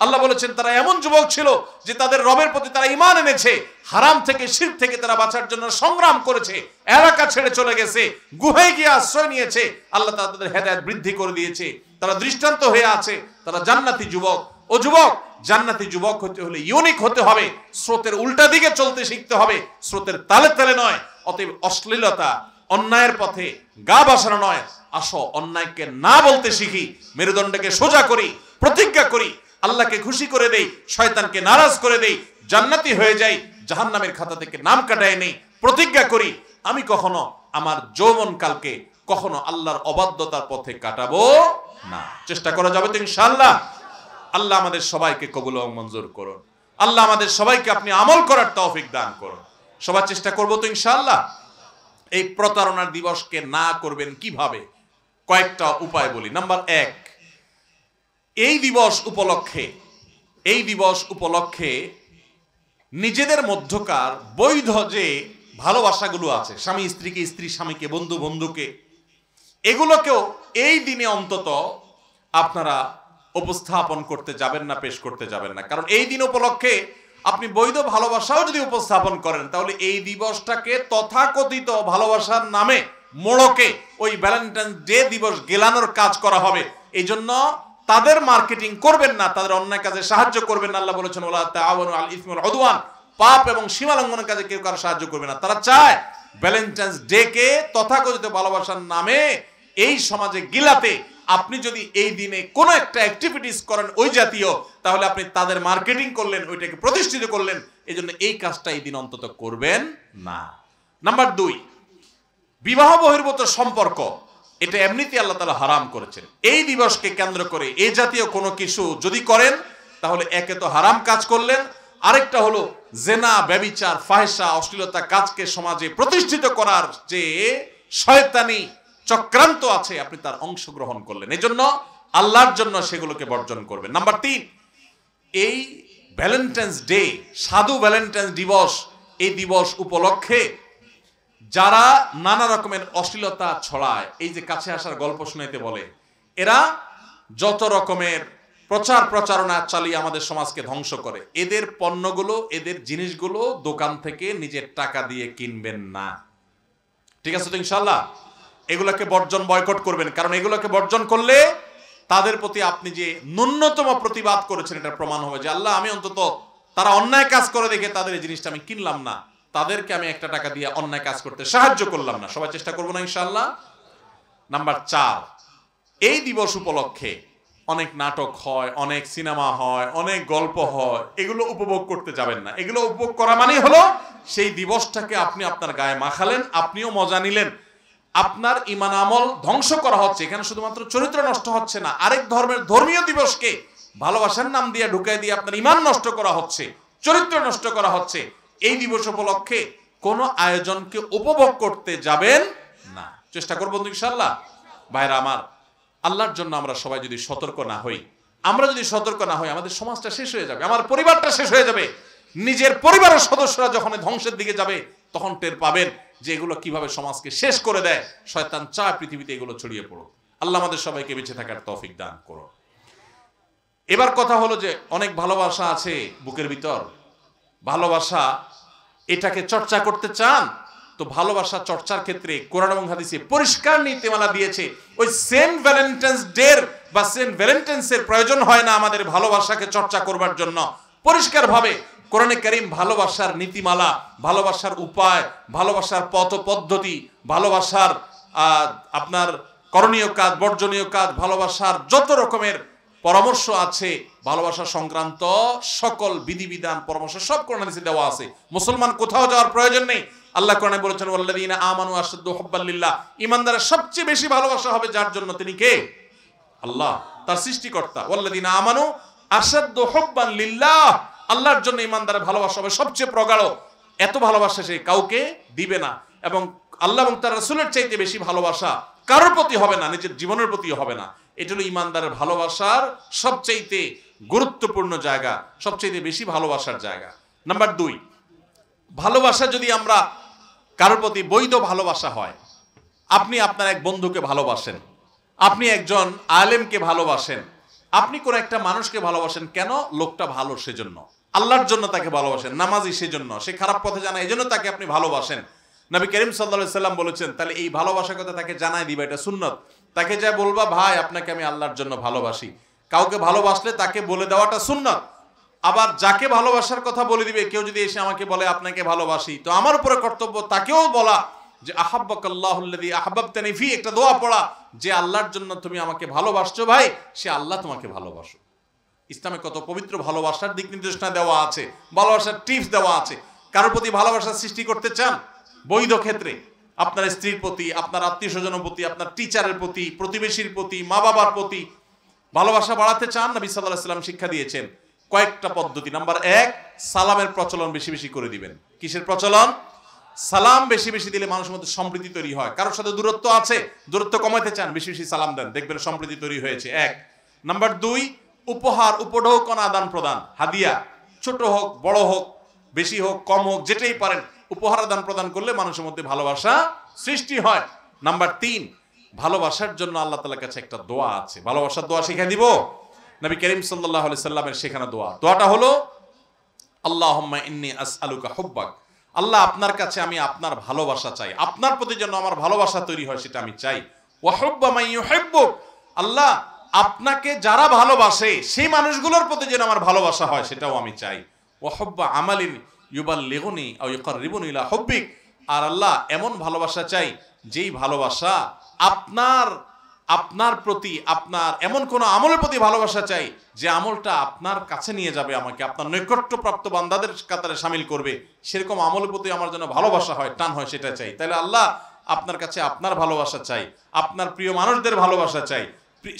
Speaker 1: আল্লাহ বলেছেন তারা এমন যুবক ছিল যে তাদের রবের প্রতি তারা ঈমান এনেছে, হারাম থেকে শিরক থেকে তারা বাঁচার জন্য সংগ্রাম করেছে, এলাকা ছেড়ে চলে গেছে, গুহায় গিয়ে আশ্রয় নিয়েছে, আল্লাহ তাআলা তাদের হেদায়েত বৃদ্ধি করে দিয়েছে, তারা দৃষ্টান্ত হয়ে আছে, তারা জান্নাতি যুবক। ও যুবক, জান্নাতি যুবক হতে হলে ইউনিক হতে হবে, স্রোতের উল্টা দিকে চলতে শিখতে হবে, স্রোতের তালে তালে নয়। অতএব অশ্লীলতা, অন্যায়ের পথে গা বাসানো নয়, আসো অন্যায়কে না বলতে শিখি, মেরুদণ্ডকে সোজা করি, প্রতিজ্ঞা করি, আল্লাহকে খুশি করে দেই, শয়তানকে নারাজ করে দেই, জান্নাতি হয়ে যাই, জাহান্নামের খাতা থেকে নাম কাটায় নেই। প্রতিজ্ঞা করি আমি কখনো আমার যৌবনকালকে কখনো আল্লাহর অবাধ্যতার পথে কাটাবো না। চেষ্টা করা যাবে তো ইনশাআল্লাহ। আল্লাহ আমাদের সবাইকে কবুল ও মঞ্জুর করুন। আল্লাহ আমাদের সবাইকে আপনি আমল করার তৌফিক দান করুন। সবার চেষ্টা করবো তো ইনশাআল্লাহ। এই প্রতারণার দিবসকে না করবেন কিভাবে, কয়েকটা উপায় বলি। নাম্বার 1, এই দিবস উপলক্ষে নিজেদের মধ্যকার বৈধ যে ভালোবাসাগুলো আছে, স্বামী স্ত্রীকে, স্ত্রী স্বামীকে, বন্ধু বন্ধুকে, এগুলোকেও এই দিনে অন্তত আপনারা উপস্থাপন করতে যাবেন না, পেশ করতে যাবেন না। কারণ এই দিন উপলক্ষে আপনি বৈধ ভালোবাসাও যদি উপস্থাপন করেন, তাহলে এই দিবসটাকে তথাকথিত ভালোবাসার নামে মোড়কে ওই ভ্যালেন্টাইন্স ডে দিবস গেলানোর কাজ করা হবে। এই জন্য তাদের মার্কেটিং করবেন না, তাদের অন্যায় কাজে সাহায্য করবেন না। আল্লাহ বলেছেন ওয়ালা তাআওয়ানু আলাল ইসমি ওয়াল উদওয়ান, পাপ এবং সীমা লঙ্ঘনের কাজে কেউ কারো সাহায্য করবে না। তারা চায় ভ্যালেন্টাইন্স ডে কে তথাকথিত ভালোবাসার নামে এই সমাজে গিলাতে আপনি যদি এই দিনে কোনো একটা অ্যাক্টিভিটিস করেন ওই জাতীয়, তাহলে আপনি তাদের মার্কেটিং করলেন, ওইটাকে প্রতিষ্ঠিত করলেন। এই জন্য এই কাজটা এই দিন অন্তত করবেন না। নাম্বার 2, বিবাহ বহির্ভূত সম্পর্ক, এটা এমনিতে আল্লাহ তাআলা হারাম করেছেন। এই দিবসকে কেন্দ্র করে এই জাতীয় কোনো কিছু যদি করেন, তাহলে একে তো হারাম কাজ করলেন, আরেকটা হলো জেনা, ব্যভিচার, ফাহিশা, অশ্লীলতা কাজকে সমাজে প্রতিষ্ঠিত করার যে শয়তানি চক্রান্ত আছে, আপনি তার অংশগ্রহণ করলেন। এই জন্য আল্লাহর জন্য সেগুলোকে বর্জন করবেন। নাম্বার 3, এই ভ্যালেন্টাইন্স ডে, সাধু ভ্যালেন্টাইন্স দিবস, এই দিবস উপলক্ষে যারা নানা রকমের অশ্লীলতা ছড়ায়, এই যে কাছে আসার গল্প শুনাইতে বলে, এরা যত রকমের প্রচার প্রচারণা চালিয়ে আমাদের সমাজকে ধ্বংস করে, এদের পণ্যগুলো, এদের জিনিসগুলো দোকান থেকে নিজের টাকা দিয়ে কিনবেন না। ঠিক আছে তো ইনশাআল্লাহ? এগুলোকে বর্জন, বয়কট করবেন। কারণ এগুলোকে বর্জন করলে তাদের প্রতি আপনি যে ন্যূনতম প্রতিবাদ করেছেন, এটা প্রমাণ হবে যে আল্লাহ, আমি অন্তত তারা অন্যায় কাজ করে দেখে তাদের এই জিনিসটা আমি কিনলাম না, তাদেরকে আমি একটা টাকা দিয়ে অন্যায় কাজ করতে সাহায্য করলাম না। সবাই চেষ্টা করবো না ইনশাআল্লাহ? নাম্বার 4, এই দিবস উপলক্ষে অনেক নাটক হয়, অনেক সিনেমা হয়, অনেক গল্প হয়, এগুলো উপভোগ করতে যাবেন না। এগুলো উপভোগ করা মানেই হলো সেই দিবসটাকে আপনি আপনার গায়ে মাখালেন, আপনিও মজা নিলেন, আপনার ঈমান আমল ধ্বংস করা হচ্ছে। এখানে শুধুমাত্র চরিত্র নষ্ট হচ্ছে না, আরেক ধর্মের ধর্মীয় দিবসকে ভালোবাসার নাম দিয়ে ঢুকাই দিয়ে আপনার ঈমান নষ্ট করা হচ্ছে, চরিত্র নষ্ট করা হচ্ছে। এই দিবস উপলক্ষে কোনো আয়োজনকে উপভোগ করতে যাবেন না। চেষ্টা করবো ইনশাআল্লাহ। ভাইরা আমার, আল্লাহর জন্য আমরা সবাই যদি সতর্ক না হই, আমাদের সমাজটা শেষ হয়ে যাবে, আমার পরিবারটা শেষ হয়ে যাবে। নিজের পরিবারের সদস্যরা যখন ধ্বংসের দিকে যাবে, তখন টের পাবেন যে এগুলো কিভাবে সমাজকে শেষ করে দেয়। শয়তান চায় পৃথিবীতে এগুলো ছড়িয়ে পড়ুক। আল্লাহ আমাদের সবাইকে বেঁচে থাকার তৌফিক দান করুন। এবার কথা হলো যে অনেক ভালোবাসা আছে বুকের ভিতর, ভালোবাসা এটাকে চর্চা করতে চান, তো ভালোবাসা চর্চার ক্ষেত্রে কোরআন এবং হাদিসে পরিষ্কার নীতিমালা দিয়েছে। ওই সেন্ট ভ্যালেন্টাইন্স ডে বা সেন্ট ভ্যালেন্টাইন্সের প্রয়োজন হয় না আমাদের ভালোবাসাকে চর্চা করবার জন্য। পরিষ্কারভাবে কোরআনে কারীম ভালোবাসার নীতিমালা, ভালোবাসার উপায়, ভালোবাসার পথ পদ্ধতি, ভালোবাসার আপনার করণীয় কাজ, বর্জনীয় কাজ, ভালোবাসার যত রকমের পরামর্শ আছে, ভালোবাসা সংক্রান্ত সকল বিধিবিধান, পরামর্শ সব কোরআন হাদিসে দেওয়া আছে। মুসলমান কোথাও যাওয়ার প্রয়োজন নেই। আল্লাহ কোরআনে বলেছেন ওয়াল্লাযীনা আমানু আশাদ্দু হুব্বান লিল্লাহ, ঈমানদারের সবচেয়ে বেশি ভালোবাসা হবে যার জন্য, তিনি কে? আল্লাহ, তার সৃষ্টিকর্তা। ওয়াল্লাযীনা আমানু আশাদ্দু হুব্বান লিল্লাহ, আল্লাহর জন্য ঈমানদারের ভালোবাসা হবে সবচেয়ে প্রগাঢ়। এত ভালোবাসা সে কাউকে দিবে না, এবং আল্লাহ এবং তার রাসূলের চাইতে বেশি ভালোবাসা কারোর প্রতি হবে না, নিজের জীবনের প্রতিও হবে না। এটা হলো ঈমানদারের ভালোবাসার সবচাইতে গুরুত্বপূর্ণ জায়গা, সবচাইতে বেশি ভালোবাসার জায়গা। নাম্বার 2, ভালোবাসা যদি আমরা কারোর প্রতি বৈধ ভালোবাসা হয়, আপনি আপনার এক বন্ধুকে ভালোবাসেন, আপনি একজন আলেমকে ভালোবাসেন, আপনি কোন একটা মানুষকে ভালোবাসেন, কেন? লোকটা ভালো সেজন্য, আল্লাহর জন্য তাকে ভালোবাসেন, নামাজি সেজন্য, সে খারাপ পথে জানা এই জন্য তাকে আপনি ভালোবাসেন। নবী করিম সাল্লাল্লাহু আলাইহি সাল্লাম বলেছেন, তাহলে এই ভালোবাসার কথা তাকে জানাই দিবা, এটা সুন্নত। তাকে যা বলবা, ভাই আপনাকে আমি আল্লাহর জন্য ভালোবাসি। কাউকে ভালোবাসলে তাকে বলে দেওয়াটা সুন্নত। আবার যাকে ভালোবাসার কথা বলে দিবে, কেউ যদি এসে আমাকে বলে আপনাকে ভালোবাসি, তো আমার উপরে কর্তব্য তাকেও বলা যে আহাব্বাকাল্লাহুল্লাযী আহাব্বাবতানি ফি, একটা দোয়া পড়া যে আল্লাহর জন্য তুমি আমাকে ভালোবাসছো ভাই, সে আল্লাহ তোমাকে ভালোবাসো। ইসলামে কত পবিত্র ভালোবাসার দিক নির্দেশনা দেওয়া আছে, ভালোবাসার টিপস দেওয়া আছে। কারোর প্রতি ভালোবাসার সৃষ্টি করতে চান বৈধ ক্ষেত্রে, আপনার স্ত্রীর প্রতি, আপনার আত্মীয় স্বজনের প্রতি, আপনার টিচারের প্রতি, প্রতিবেশীর প্রতি, মা বাবার প্রতি ভালোবাসা বাড়াতে চান, নবী সাল্লাল্লাহু আলাইহি ওয়াসাল্লাম শিক্ষা দিয়েছেন কয়েকটা পদ্ধতি। নাম্বার 1, সালামের প্রচলন বেশি বেশি করে দিবেন। কিসের প্রচলন? সালাম বেশি বেশি দিলে মানুষের মধ্যে সম্প্রীতি তৈরি হয়। কারোর সাথে দূরত্ব আছে, দূরত্ব কমাতে চান, বেশি বেশি সালাম দেন, দেখবেন সম্প্রীতি তৈরি হয়েছে। 1। নাম্বার 2, উপহার উপঢৌকন আদান প্রদান, হাদিয়া, ছোট হোক বড় হোক, বেশি হোক কম হোক, যেটাই পারেন উপহার আদান প্রদান করলে মানুষের মধ্যে ভালোবাসা সৃষ্টি হয়। নাম্বার 3, ভালোবাসার জন্য আল্লাহ তাআলার কাছে একটা দোয়া আছে। ভালোবাসার দোয়া শিখিয়ে দিব নবী করিম সাল্লাল্লাহু আলাইহি সাল্লামের শেখানো দোয়া। দোয়াটা হলো আল্লাহুম্মা ইন্নী আসআলুকা হুব্বাক। আল্লাহ, আপনার কাছে আমি আপনার ভালোবাসা চাই, আপনার প্রতি যেন আমার ভালোবাসা তৈরি হয় সেটা আমি চাই। ওয়া হুব্বা মান ইউহিব্বুক। আল্লাহ, আপনাকে যারা ভালোবাসে সেই মানুষগুলোর প্রতি যেন আমার ভালোবাসা হয় সেটাও আমি চাই। ওয়া হুব্বা আমালিন ইউবাল্লিগুনি আও ইউকাররিবুনি ইলা হুব্বিক। আর আল্লাহ, এমন ভালোবাসা চাই যেই ভালোবাসা আপনার প্রতি, আপনার এমন কোন আমলের প্রতি ভালোবাসা চাই যে আমলটা আপনার কাছে নিয়ে যাবে, আমাকে আপনার নৈকট্যপ্রাপ্ত বান্দাদের কাতারে শামিল করবে। সেরকম আমলের প্রতি আমার জন্য ভালোবাসা হয়, টান হয়, সেটা চাই। তাহলে আল্লাহ, আপনার কাছে আপনার ভালোবাসা চাই, আপনার প্রিয় মানুষদের ভালোবাসা চাই,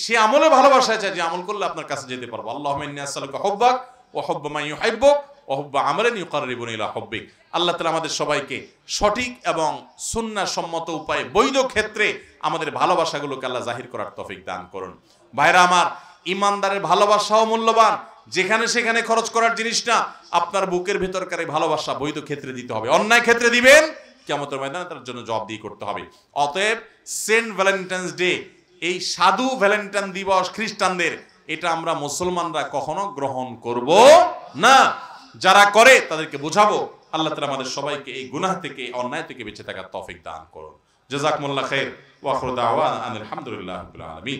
Speaker 1: সে আমলে ভালোবাসা চাই যে আমল করলে আপনার কাছে যেতে পারবো। আল্লাহুম্মা ইন্নী আসআলুকা হুব্বাক ওয়া হুব্বা মান ইউহিব্বুক ওয়া হুব্বা আমালিন ইউকাররিবুনি ইলা হুব্বিক। আল্লাহ তাআলা আমাদের সবাইকে সঠিক এবং সুন্নাহ সম্মত উপায়ে বৈধ ক্ষেত্রে আমাদের ভালোবাসাগুলোকে আল্লাহ জাহির করার তৌফিক দান করুন। ভাইরা আমার, ইমানদারের ভালোবাসাও মূল্যবান, যেখানে সেখানে খরচ করার জিনিস না। আপনার বুকের ভেতরকার এই ভালোবাসা বৈধ ক্ষেত্রে দিতে হবে, অন্যায় ক্ষেত্রে দিবেন কিয়ামতের ময়দানে তার জন্য জবাবদিহি করতে হবে। অতএব সেন্ট ভ্যালেন্টাইন্স ডে, এই সাধু ভ্যালেন্টাইন দিবস খ্রিস্টানদের, এটা আমরা মুসলমানরা কখনো গ্রহণ করব না। যারা করে তাদেরকে বোঝাবো। আল্লাহ তাআলা আমাদের সবাইকে এই গুনাহ থেকে, অন্যায় থেকে বেঁচে থাকার তৌফিক দান করুন। জাযাকুমুল্লাহ খাইর ওয়া আখিরু দাওয়ানা আনিল হামদুলিল্লাহি রাব্বিল আলামিন।